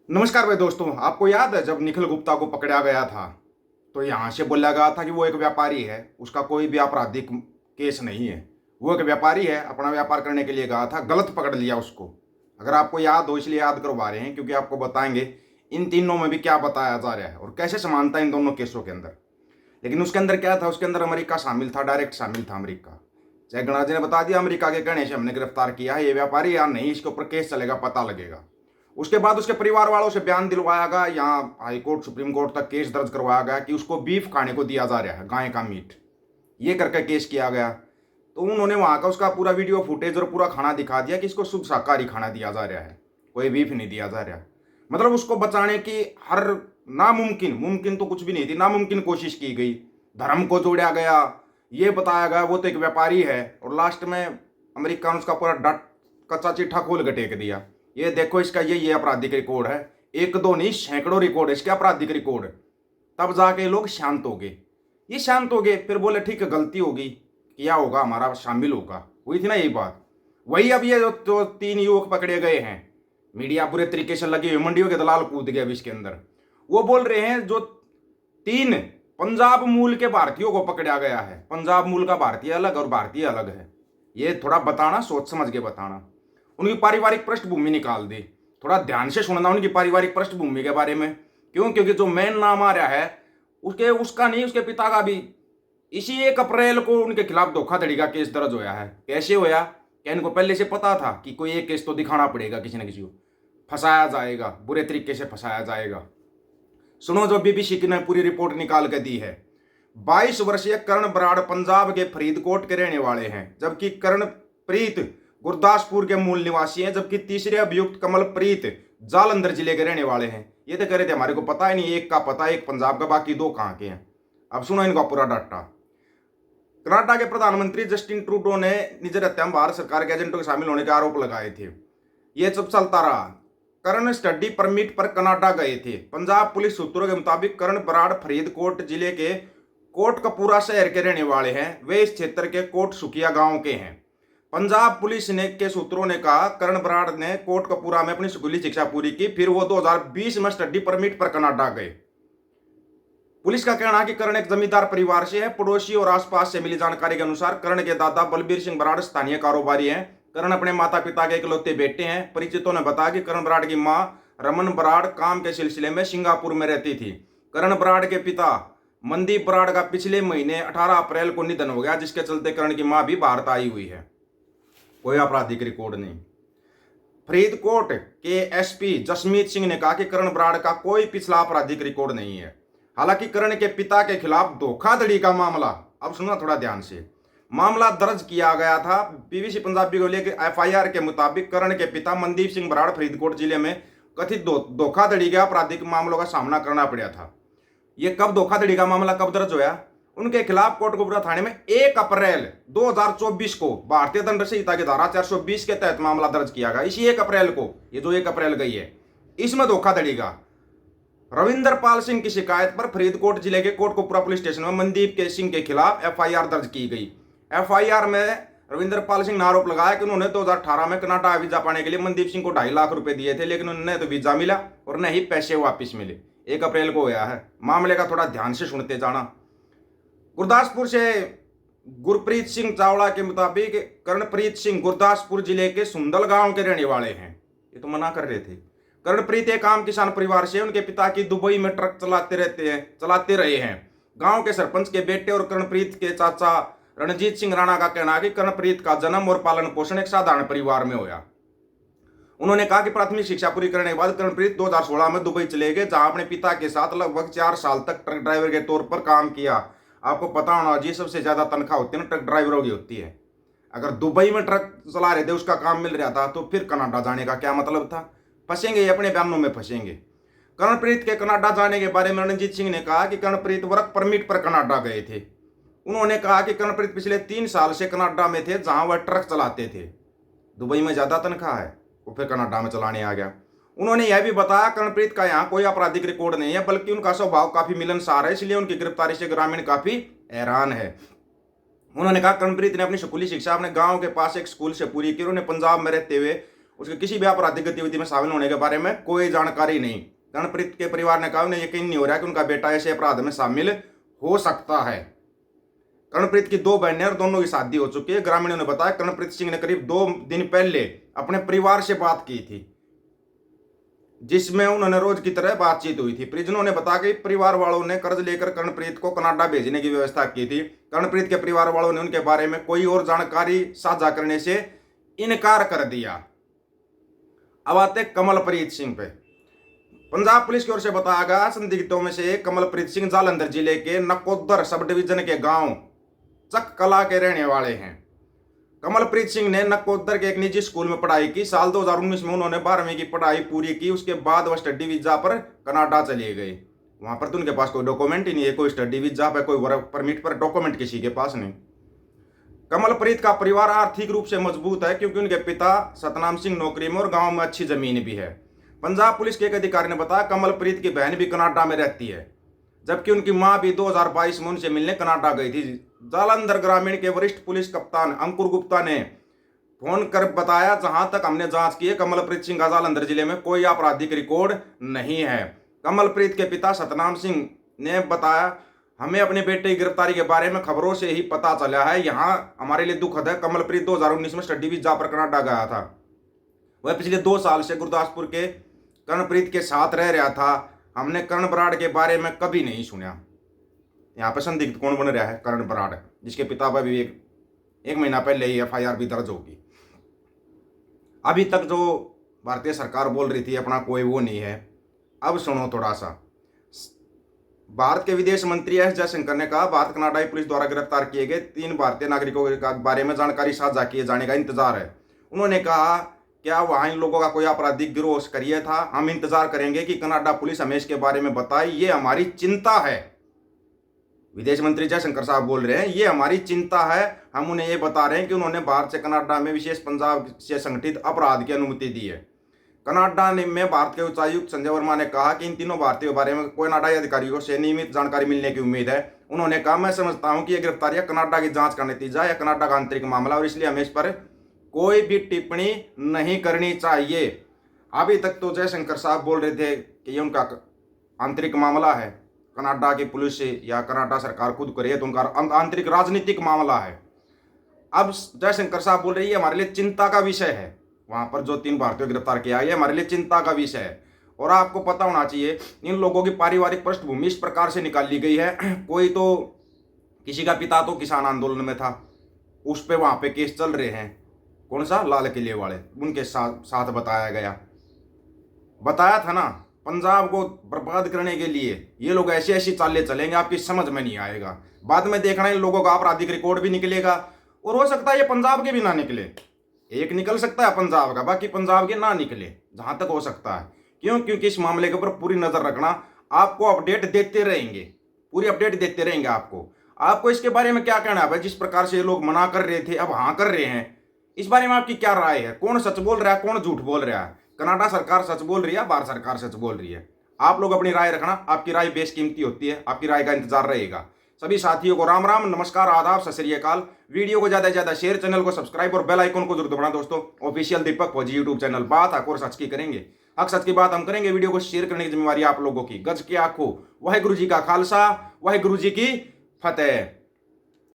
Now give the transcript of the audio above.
नमस्कार भाई दोस्तों, आपको याद है जब निखिल गुप्ता को पकड़ा गया था तो यहाँ से बोला गया था कि वो एक व्यापारी है, उसका कोई भी आपराधिक केस नहीं है। वो एक व्यापारी है, अपना व्यापार करने के लिए गया था, गलत पकड़ लिया उसको। अगर आपको याद हो इसलिए याद करवा रहे हैं, क्योंकि आपको बताएंगे इन तीनों में भी क्या बताया जा रहा है और कैसे समानता है इन दोनों केसों के अंदर। लेकिन उसके अंदर क्या था, उसके अंदर अमेरिका शामिल था, डायरेक्ट शामिल था अमेरिका। चाहे गणराज ने बता दिया अमेरिका के कहने से हमने गिरफ्तार किया है ये व्यापारी या नहीं, इसके ऊपर केस चलेगा, पता लगेगा। उसके बाद उसके परिवार वालों से बयान दिलवाया गया, यहाँ हाई कोर्ट सुप्रीम कोर्ट तक केस दर्ज करवाया गया कि उसको बीफ खाने को दिया जा रहा है, गाय का मीट, ये करके केस किया गया। तो उन्होंने वहाँ का उसका पूरा वीडियो फुटेज और पूरा खाना दिखा दिया कि इसको शुद्ध शाकाहारी खाना दिया जा रहा है, कोई बीफ नहीं दिया जा रहा। मतलब उसको बचाने की हर नामुमकिन, मुमकिन तो कुछ भी नहीं थी, नामुमकिन कोशिश की गई। धर्म को जोड़ा गया, ये बताया गया वो तो एक व्यापारी है, और लास्ट में अमेरिका ने उसका पूरा डट कच्चा चिट्ठा खोल के टेक दिया। ये देखो इसका ये आपराधिक रिकॉर्ड है, एक दो नहीं सैकड़ों रिकॉर्ड है इसके आपराधिक रिकॉर्ड। तब जाके लोग शांत हो गए, ये शांत हो गए, फिर बोले ठीक है गलती होगी, किया होगा, हमारा शामिल होगा, हुई थी ना यही बात। वही अब ये जो तीन युवक पकड़े गए हैं, मीडिया पूरे तरीके से लगे हुए, मंडियों के दलाल कूद गए अब इसके अंदर। वो बोल रहे हैं जो तीन पंजाब मूल के भारतीयों को पकड़ा गया है, पंजाब मूल का भारतीय अलग और भारतीय अलग है, ये थोड़ा बताना, सोच समझ के बताना। उनकी पारिवारिक पृष्ठभूमि निकाल दी, थोड़ा ध्यान से सुनना उनकी पारिवारिक पृष्ठभूमि के बारे में। क्यों? क्योंकि जो मेन नाम आ रहा है उसका नहीं, उसके पिता का भी इसी 1 अप्रैल को उनके खिलाफ धोखाधड़ी का केस दर्ज होया है। कैसे होया? क्या इनको पहले से पता था कि कोई एक केस तो दिखाना पड़ेगा, किसी न किसी को फंसाया जाएगा, बुरे तरीके से फंसाया जाएगा। सुनो जो बीबीसी ने पूरी रिपोर्ट निकाल के दी है। 22 वर्षीय करण बराड़ पंजाब के फरीदकोट के रहने वाले हैं, जबकि करणप्रीत गुरदासपुर के मूल निवासी हैं, जबकि तीसरे अभियुक्त कमलप्रीत जालंधर जिले के रहने वाले हैं। ये तो कह रहे थे हमारे को पता ही नहीं, एक का पता, एक पंजाब का, बाकी दो कहाँ के हैं। अब सुनो इनका पूरा डाटा। कनाडा के प्रधानमंत्री जस्टिन ट्रूडो ने निजर हत्या में भारत सरकार के एजेंटों के शामिल होने के आरोप लगाए थे। ये सब चलता रहा। करण स्टडी परमिट पर कनाडा गए थे। पंजाब पुलिस सूत्रों के मुताबिक करण बराड़ फरीदकोट जिले के कोटकपूरा शहर के रहने वाले हैं। वे इस क्षेत्र के कोट सुखिया गांव के हैं। पंजाब पुलिस ने के सूत्रों ने कहा करण बराड़ ने कोटकपूरा में अपनी स्कूली शिक्षा पूरी की, फिर वो 2020 में स्टडी परमिट पर कनाडा गए। पुलिस का कहना है कि करण एक जमींदार परिवार से है। पड़ोसी और आसपास से मिली जानकारी के अनुसार करण के दादा बलबीर सिंह बराड़ स्थानीय कारोबारी हैं। करण अपने माता पिता के इकलौते बेटे हैं। परिचितों ने बताया कि करण बराड़ की मां रमन बराड़ काम के सिलसिले में सिंगापुर में रहती थी। करण बराड़ के पिता मनदीप बराड़ का पिछले महीने 18 अप्रैल को निधन हो गया, जिसके चलते करण की मां भी भारत आई हुई है। कोई आपराधिक रिकॉर्ड नहीं। फरीदकोट के एसपी जसमीत सिंह ने कहा कि करण बराड़ का कोई पिछला आपराधिक रिकॉर्ड नहीं है। हालांकि करण के पिता के खिलाफ धोखाधड़ी का मामला, अब सुनना थोड़ा ध्यान से, मामला दर्ज किया गया था। बीबीसी पंजाबी को लेकर एफआईआर के मुताबिक करण के पिता मनदीप सिंह बराड़ फरीदकोट जिले में कथित धोखाधड़ी के आपराधिक मामलों का सामना करना पड़ा था। यह कब धोखाधड़ी का मामला कब दर्ज हुआ? उनके खिलाफ कोटकपूरा थाने में 1 अप्रैल 2024 को भारतीय दंड संहिता की धारा 420 के तहत मामला दर्ज किया गया। इसी 1 अप्रैल को, ये जो 1 अप्रैल गई है, इसमें धोखाधड़ी का रविंदर पाल सिंह की शिकायत पर फरीदकोट जिले के कोटकपूरा पुलिस स्टेशन में मनदीप के सिंह के खिलाफ एफआईआर दर्ज की गई। एफआईआर में रविंदर पाल सिंह ने आरोप लगाया कि उन्होंने 2018 में कनाडा वीजा पाने के लिए मनदीप सिंह को 2.5 लाख रुपए दिए थे, लेकिन उन्हें तो वीजा मिला और न ही पैसे वापिस मिले। 1 अप्रैल को हुआ है। मामले का थोड़ा ध्यान से सुनते जाना। गुरदासपुर से गुरप्रीत सिंह चावड़ा के मुताबिक करणप्रीत सिंह गुरदासपुर जिले के सुंदल गांव के रहने वाले हैं। ये तो मना कर रहे थे। करणप्रीत एक आम किसान परिवार से, उनके पिता की दुबई में ट्रक चलाते रहे हैं। गांव के सरपंच के बेटे और करणप्रीत के चाचा रणजीत सिंह राणा का कहना है कि करणप्रीत का जन्म और पालन पोषण एक साधारण परिवार में हुआ। उन्होंने कहा कि प्राथमिक शिक्षा पूरी करने के बाद करणप्रीत 2016 में दुबई चले गए, जहां अपने पिता के साथ लगभग 4 साल तक ट्रक ड्राइवर के तौर पर काम किया। आपको पता होना चाहिए सबसे ज्यादा तनख्वाह होती है ना ट्रक ड्राइवरों की होती है। अगर दुबई में ट्रक चला रहे थे, उसका काम मिल रहा था, तो फिर कनाडा जाने का क्या मतलब था? फंसेंगे, अपने बयानों में फंसेंगे। करणप्रीत के कनाडा जाने के बारे में रणजीत सिंह ने कहा कि करणप्रीत वर्क परमिट पर कनाडा गए थे। उन्होंने कहा कि करणप्रीत पिछले 3 साल से कनाडा में थे, जहां वह ट्रक चलाते थे। दुबई में ज्यादा तनख्वाह है, वो फिर कनाडा में चलाने आ गया। उन्होंने यह भी बताया करणप्रीत का यहाँ कोई आपराधिक रिकॉर्ड नहीं है, बल्कि उनका स्वभाव काफी मिलनसार है, इसलिए उनकी गिरफ्तारी से ग्रामीण काफी हैरान है। उन्होंने कहा करणप्रीत ने अपनी स्कूली शिक्षा अपने गांव के पास एक स्कूल से पूरी की। उन्होंने पंजाब में रहते हुए उसके किसी भी आपराधिक गतिविधि में शामिल होने के बारे में कोई जानकारी नहीं। कर्णप्रीत के परिवार ने कहा उन्हें यकीन नहीं हो रहा कि उनका बेटा ऐसे अपराध में शामिल हो सकता है। कर्णप्रीत की 2 बहनें और दोनों की शादी हो चुकी है। ग्रामीणों ने बताया कर्णप्रीत सिंह ने करीब 2 दिन पहले अपने परिवार से बात की थी, जिसमें उन्होंने रोज की तरह बातचीत हुई थी। परिजनों ने बताया कि परिवार वालों ने कर्ज लेकर कर्णप्रीत को कनाडा भेजने की व्यवस्था की थी। कर्णप्रीत के परिवार वालों ने उनके बारे में कोई और जानकारी साझा करने से इनकार कर दिया। अब आते कमलप्रीत सिंह पे। पंजाब पुलिस की ओर से बताया गया संदिग्धों में से एक कमलप्रीत सिंह जालंधर जिले के नकोदर सब डिवीजन के गांव चक कला के रहने वाले हैं। कमलप्रीत सिंह ने नकोदर के एक निजी स्कूल में पढ़ाई की। साल 2019 में उन्होंने 12वीं की पढ़ाई पूरी की। उसके बाद वह स्टडी वीजा पर कनाडा चले गए। वहां पर तो उनके पास कोई डॉक्यूमेंट ही नहीं है, कोई स्टडी वीजा पर, कोई वर्क परमिट पर डॉक्यूमेंट किसी के पास नहीं। कमलप्रीत का परिवार आर्थिक रूप से मजबूत है क्योंकि उनके पिता सतनाम सिंह नौकरी में और गांव में अच्छी जमीन भी है। पंजाब पुलिस के एक अधिकारी ने बताया कमलप्रीत की बहन भी कनाडा में रहती है, जबकि उनकी मां भी 2022 में उनसे मिलने कनाडा गई थी। जालंधर ग्रामीण के वरिष्ठ पुलिस कप्तान अंकुर गुप्ता ने फोन कर बताया, जहां तक हमने जांच की है कमलप्रीत सिंह का जालंधर जिले में कोई आपराधिक रिकॉर्ड नहीं है। कमलप्रीत के पिता सतनाम सिंह ने बताया, हमें अपने बेटे की गिरफ्तारी के बारे में खबरों से ही पता चला है। यहाँ हमारे लिए दुखद है। कमलप्रीत 2019 में स्टडी वीजा पर कनाडा गया था। वह पिछले 2 साल से गुरदासपुर के कर्णप्रीत के साथ रह रहा था। हमने कर्ण बराड़ के बारे में कभी नहीं सुना। यहाँ पर संदिग्ध कौन बन रहा है? कर्ण बराड़, जिसके पिता पर भी एक महीना पहले ही FIR भी दर्ज होगी। अभी तक जो भारतीय सरकार बोल रही थी अपना कोई वो नहीं है। अब सुनो थोड़ा सा। भारत के विदेश मंत्री एस जयशंकर ने कहा भारत कनाडाई पुलिस द्वारा गिरफ्तार किए गए 3 भारतीय नागरिकों के बारे में जानकारी साझा किए जाने का इंतजार है। उन्होंने कहा, क्या वहां इन लोगों का कोई आपराधिक गिरोह सक्रिय था? हम इंतजार करेंगे कि कनाडा पुलिस हमें इसके बारे में बताए। ये हमारी चिंता है। विदेश मंत्री जयशंकर साहब बोल रहे हैं ये हमारी चिंता है। हम उन्हें ये बता रहे हैं कि उन्होंने भारत से कनाडा में विशेष पंजाब से संगठित अपराध की अनुमति दी है। कनाडा में भारत के उच्चायुक्त संजय वर्मा ने कहा कि इन तीनों भारतीयों के बारे में कनाडाई अधिकारियों से नियमित जानकारी मिलने की उम्मीद है। उन्होंने कहा, मैं समझता हूं कि यह गिरफ्तारियां कनाडा की जांच का नतीजा या कनाडा का आंतरिक मामला और इसलिए हमें इस पर कोई भी टिप्पणी नहीं करनी चाहिए। अभी तक तो जयशंकर साहब बोल रहे थे कि ये उनका आंतरिक मामला है, कनाडा की पुलिस से या कनाडा सरकार खुद करे तो उनका आंतरिक राजनीतिक मामला है। अब जयशंकर साहब बोल रहे हैं ये हमारे लिए चिंता का विषय है। वहां पर जो 3 भारतीयों को गिरफ्तार किया है हमारे लिए चिंता का विषय है। और आपको पता होना चाहिए इन लोगों की पारिवारिक पृष्ठभूमि इस प्रकार से निकाल ली गई है। कोई तो किसी का पिता तो किसान आंदोलन में था, उस पे वहां पे केस चल रहे हैं। कौन सा? लाल किले वाले, उनके साथ बताया था ना, पंजाब को बर्बाद करने के लिए ये लोग ऐसी ऐसी चालें चलेंगे आपकी समझ में नहीं आएगा। बाद में देखना इन लोगों का आपराधिक रिकॉर्ड भी निकलेगा और हो सकता है ये पंजाब के भी ना निकले। एक निकल सकता है पंजाब का, बाकी पंजाब के ना निकले, जहां तक हो सकता है। क्यों? क्योंकि इस मामले के ऊपर पूरी नजर रखना, आपको अपडेट देते रहेंगे, पूरी अपडेट देते रहेंगे। आपको इसके बारे में क्या कहना है भाई? जिस प्रकार से ये लोग मना कर रहे थे अब हाँ कर रहे हैं, इस बारे में आपकी क्या राय है? कौन सच बोल रहा है, कौन झूठ बोल रहा है? कनाडा सरकार सच बोल रही है, भारत सरकार सच बोल रही है? आप लोग अपनी राय रखना, आपकी राय बेशकीमती होती है, आपकी राय का इंतजार रहेगा। सभी साथियों को राम राम, नमस्कार, आदाब, सत श्री अकाल। वीडियो को ज्यादा से ज्यादा शेयर, चैनल को सब्सक्राइब और बेल आइकन को जरूर दबाना दोस्तों। ऑफिशियल दीपक फौजी यूट्यूब चैनल। बात हक और सच की करेंगे, हक सच की बात हम करेंगे। वीडियो को शेयर करने की जिम्मेवारी आप लोगों की। गज के आंखों, वाहेगुरु जी का खालसा, वाहेगुरु जी की फतेह।